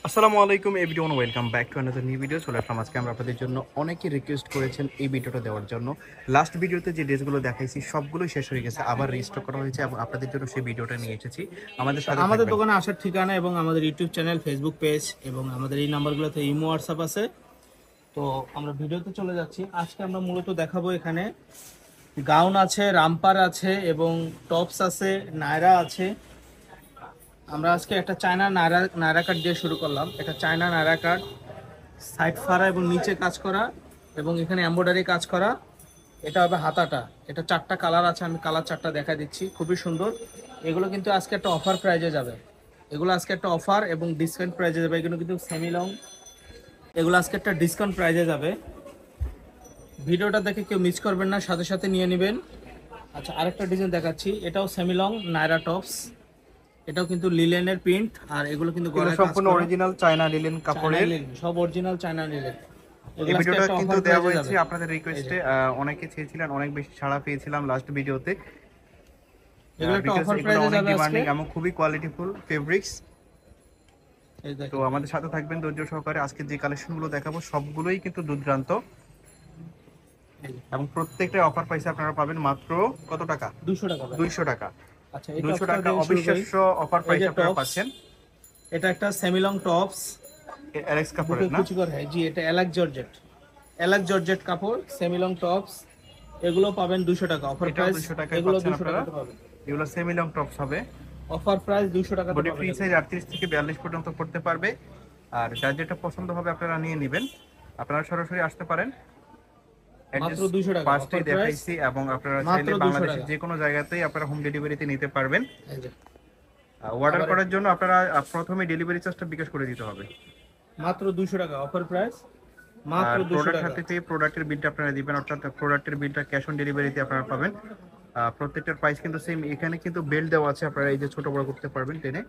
আসসালামু আলাইকুম everyone, welcome back to another new video. চলে আসলাম আজকে আমরা আপনাদের জন্য। অনেকেই রিকোয়েস্ট করেছেন এই ভিডিওটা দেওয়ার জন্য। লাস্ট ভিডিওতে যে ড্রেসগুলো দেখাইছি সবগুলোই শেষ হয়ে গেছে, আবার রিস্টক করা হয়েছে এবং আপনাদের জন্য সেই ভিডিওটা নিয়ে এসেছি। আমাদের সাথে আমাদের থাকবেন। দোকানে আসার ঠিকানা এবং আমাদের ইউটিউব চ্যানেল, ফেসবুক পেজ এবং আমাদের এই নাম্বারগুলোতে ইমো হোয়াটসঅ্যাপ আছে। তো আমরা ভিডিওতে চলে যাচ্ছি। আজকে আমরা মূলত দেখাবো এখানে গাউন আছে, রামপার আছে এবং টপস আছে, নায়রা আছে। আমরা আজকে একটা চায়না নায়রা নায়রা কাট দিয়ে শুরু করলাম। এটা চায়না নায়রা কাট, সাইড ফাড়া এবং নিচে কাজ করা এবং এখানে এমব্রয়ডারি কাজ করা। এটা হবে হাতাটা। এটা চারটা কালার আছে, আমি কালার চারটা দেখা দিচ্ছি, খুবই সুন্দর। এগুলো কিন্তু আজকে একটা অফার প্রাইজে যাবে। এগুলো আজকে একটা অফার এবং ডিসকাউন্ট প্রাইজে যাবে। এগুলো কিন্তু সেমি লং, এগুলো আজকে একটা ডিসকাউন্ট প্রাইজে যাবে। ভিডিওটা দেখে কেউ মিস করবেন না, সাথে সাথে নিয়ে নেবেন। আচ্ছা, আরেকটা ডিজাইন দেখাচ্ছি। এটাও সেমি লং নায়রা টপস। এটাও কিন্তু লিলেনের প্রিন্ট, আর এগুলো কিন্তু এগুলো গলায় কাজ সম্পূর্ণ করা। অরিজিনাল চায়না লিনেন কাপড়ের। সব অরিজিনাল চায়না লিলেন। এই এগুলো আজকে ভিডিওটা একটা কিন্তু অফার দেওয়া প্রাইজে হয়েছে যাবে। আপনাদের এই যে রিকোয়েস্টে। অনেকে চেয়েছিলেন, অনেক বেশি সাড়া পেয়েছিলাম লাস্ট ভিডিওতে, এগুলো একটা বিকজ অফার এগুলো প্রাইজে অনেক যাবে আজকে। ডিমান্ডিং এবং খুবই কোয়ালিটিফুল ফেব্রিক্স। এই তো দেখেন, আমাদের সাথে থাকবেন ধৈর্য সহকারে। আজকে যে কালেকশনগুলো দেখাবো সবগুলোই কিন্তু দুর্দান্ত এই যে এবং প্রত্যেকটা অফার পয়সা আপনারা পাবেন মাত্র কত টাকা? 200 টাকা ভাই। 200 টাকা। আচ্ছা, এই 200 টপসটা টাকা দিয়ে শুরু করি। অবিশ্বাস্য অফার এই প্রাইস যে আপনারা টপস, পাচ্ছেন। এটা একটা সেমি লং টপস, অ্যালেক্স বুকে কাপড়ের না? কুচি করা। হ্যাঁ জি, এটা এলাক জর্জেট। এলাক জর্জেট কাপড়, সেমি লং টপস। এগুলো পাবেন 200 টাকা অফার এটাও প্রাইস। 200 টাকায় এগুলো পাচ্ছেন 200 আপনারা। টাকাতে পাবেন। এগুলো সেমি লং টপস হবে। অফার প্রাইস 200 টাকাতে বডি পাবেন ফ্রি এগুলো। সাইজ 38 থেকে 42 পর্যন্ত পড়তে পারবে। আর যার যেটা পছন্দ হবে আপনারা নিয়ে নেবেন। আপনারা সরাসরি আসতে পারেন। মাত্র অ্যাড্রেস 200 টাকা ফার্স্টেই অফার প্রাইস। দেখাইছি এবং আপনারা মাত্র চাইলে 200 বাংলাদেশের টাকা। যে কোনো জায়গাতেই আপনারা হোম ডেলিভারিতে নিতে পারবেন। এই যে অর্ডার আবার করার জন্য আপনারা প্রথমে ডেলিভারি চার্জটা বিকাশ করে দিতে হবে। মাত্র 200 টাকা অফার প্রাইস। মাত্র আর 200 প্রোডাক্ট টাকা। হাতে পেয়ে প্রোডাক্টের বিলটা আপনারা দিবেন, অর্থাৎ প্রোডাক্টের বিলটা ক্যাশ অন ডেলিভারিতে আপনারা পাবেন। প্রত্যেকটার প্রাইস কিন্তু সেম। এখানে কিন্তু বেল্ট দেওয়া আছে, আপনারা এই যে ছোট বড় করতে পারবেন টেনে।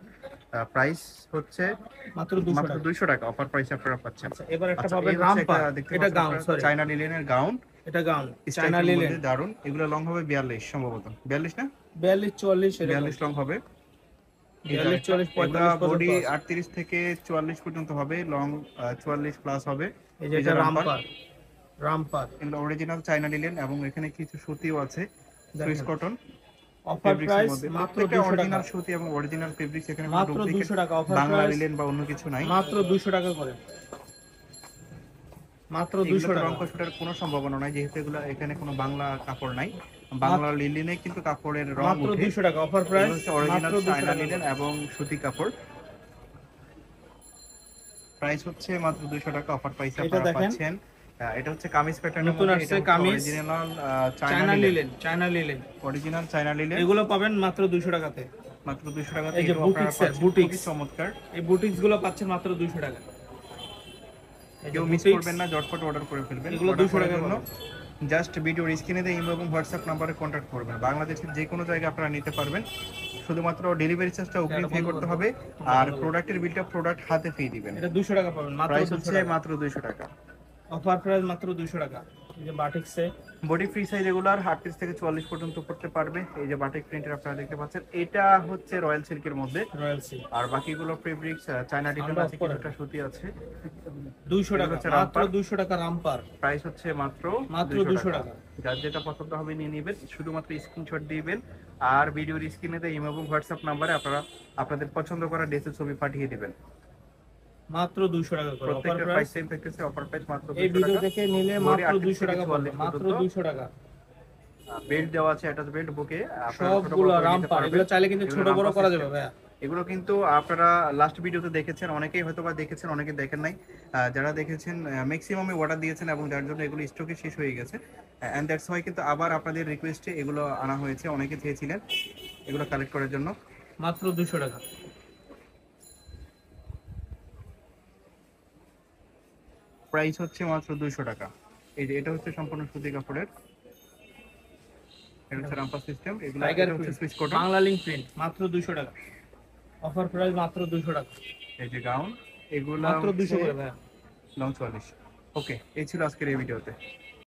প্রাইস হচ্ছে মাত্র 200 মাত্র টাকা। 200 টাকা অফার প্রাইসে আপনারা পাচ্ছেন। আচ্ছা, এবার একটা আচ্ছা, পাবেন এই হচ্ছে একটা রামপার। দেখতে এটা পাচ্ছেন গাউন, আপনারা সরি, চায়না লিনেনের গাউন এটা গাউন চায়না স্ট্রাইপের লিলেন। মধ্যে দারুন। এগুলো লং হবে 42 সম্ভবত, 42 না? 42 44 এরকম। 42 লং হবে। এটা 42 একটা 44 এগুলা 45 পর্যন্ত বডি আছে। 38 থেকে 44 পর্যন্ত হবে, লং 44 প্লাস হবে। এই যে এই যে এটা রামপার, রামপার। রামপার এগুলো অরিজিনাল চায়না লিনেন এবং এখানে কিছু সুতিও আছে, সুইস দেখেন, কটন অফার ফেব্রিক্স এর প্রাইস মধ্যে। মাত্র প্রত্যেকটা 200 টাকা। অরিজিনাল সুতি এবং অরিজিনাল ফেব্রিক্স, এখানে কোনো মাত্র ডুপ্লিকেট 200 টাকা অফার বাংলা প্রাইস। লিনেন বা অন্য কিছু নাই। মাত্র 200 টাকা করে। মাত্র 200 এগুলোতে রং টাকা। কষাটার কোনো সম্ভাবনা নাই, যেহেতু এগুলো এখানে কোনো বাংলা কাপড় নাই। বাংলা লিনেনে কিন্তু কাপড়ের রং মাত্র উঠে। 200 টাকা অফার এগুলো প্রাইস। হচ্ছে মাত্র অরিজিনাল 200 চায়না টাকা লিনেন করে। এবং সুতি কাপড়। প্রাইস হচ্ছে মাত্র 200 টাকা অফার প্রাইসে এটা আপনারা দেখেন, পাচ্ছেন। এটা হচ্ছে কামিজ প্যাটার্নের নতুন মধ্যে। এটা আসছে হচ্ছে kameez, original China China linen. Linen, China linen. Original China linen এগুলো পাবেন মাত্র 200 টাকাতে। মাত্র 200 টাকাতে। এই যে এটাও আপনারা বুটিক্স এর, পাচ্ছেন, খুবই বুটিক্স। চমৎকার। এই বুটিক্স গুলো পাচ্ছেন মাত্র 200 টাকা। এই যে কেউ মিস বুটিক্স, করবেন না, ঝটপট অর্ডার করে ফেলবেন। এগুলো অর্ডার 200 করার টাকা জন্য পাবেন। জাস্ট ভিডিওর স্ক্রিনে দিয়ে ইমো এবং হোয়াটসঅ্যাপ নাম্বারে কন্ট্যাক্ট করবেন। বাংলাদেশের যে কোনো জায়গায় আপনারা নিতে পারবেন। শুধুমাত্র ডেলিভারি চার্জটা অগ্রিম এটা পে বন্ধ করতে করবো। হবে। আর প্রোডাক্টের বিলটা প্রোডাক্ট হাতে পেয়ে দিবেন। এটা 200 টাকা পাবেন, মাত্র প্রাইস 200 হচ্ছে টাকা। মাত্র 200 টাকা। অফার প্রাইস মাত্র 200 টাকা। এই যে বাটিক্সে, বডি ফ্রি সাইজ রেগুলার 38 থেকে 44 পর্যন্ত করতে পারবে। এই যে বাটিক প্রিন্টের আপনারা দেখতে পাচ্ছেন, এটা হচ্ছে রয়্যাল সিল্কের মধ্যে। Royal silk. আর বাকিগুলো fabrics China detail sound of আছে, করে কিছুটা সুতি আছে। 200 এগুলো টাকা, হচ্ছে মাত্র রামপার। 200 টাকা রামপার। প্রাইস হচ্ছে মাত্র মাত্র 200 200 টাকা। টাকা। যার যেটা পছন্দ হবে নিয়ে নেবেন, শুধুমাত্র স্ক্রিনশট দিবেন। আর ভিডিওর স্ক্রিনে দিয়ে ইমো এবং হোয়াটসঅ্যাপ নাম্বারে আপনারা আপনাদের পছন্দ করা ড্রেসের ছবি পাঠিয়ে দিবেন। মাত্র 200 টাকা করে অফার প্রত্যেকটা প্রাইস প্রাইস। সেম থাকতেছে। অফার প্রাইস মাত্র এই 200 ভিডিও টাকা। দেখে নিলে বডি মাত্র 38 200 থেকে টাকা 44 পাবেন, মাত্র পর্যন্ত। 200 টাকা। বেল্ট দেওয়া আছে, অ্যাটাচ বেল্ট বুকে। আপনারা ছোট সবগুলো বড় করে নিতে রামপার, পারবেন। এগুলো চাইলে কিন্তু এগুলো ছোট বড় রামপার করা যাবে সিস্টেম। ভাইয়া। এগুলো কিন্তু আপনারা লাস্ট ভিডিওতে দেখেছেন, অনেকেই হয়তো বা দেখেছেন, অনেকে দেখেন নাই। যারা দেখেছেন ম্যাক্সিমামই অর্ডার দিয়েছেন এবং যার জন্য এগুলো স্টকে শেষ হয়ে গেছে। অ্যান্ড দ্যাটস ওয়াই কিন্তু আবার আপনাদের রিকোয়েস্টে এগুলো আনা হয়েছে। অনেকে চেয়েছিলেন এগুলো কালেক্ট করার জন্য। মাত্র 200 টাকা। প্রাইস হচ্ছে মাত্র 200 টাকা। এই যে এটা হচ্ছে সম্পূর্ণ সুতি কাপড়ের। এটা হচ্ছে রামপার সিস্টেম। এগুলো টাইগার এটা হচ্ছে print, Swiss cotton. Bangla link print, মাত্র 200 টাকা। অফার প্রাইস মাত্র 200 টাকা। এই যে গাউন, এগুলা মাত্র হচ্ছে 200 করে ভাইয়া। লং 44। ওকে, এই ছিল আজকের এই ভিডিওতে।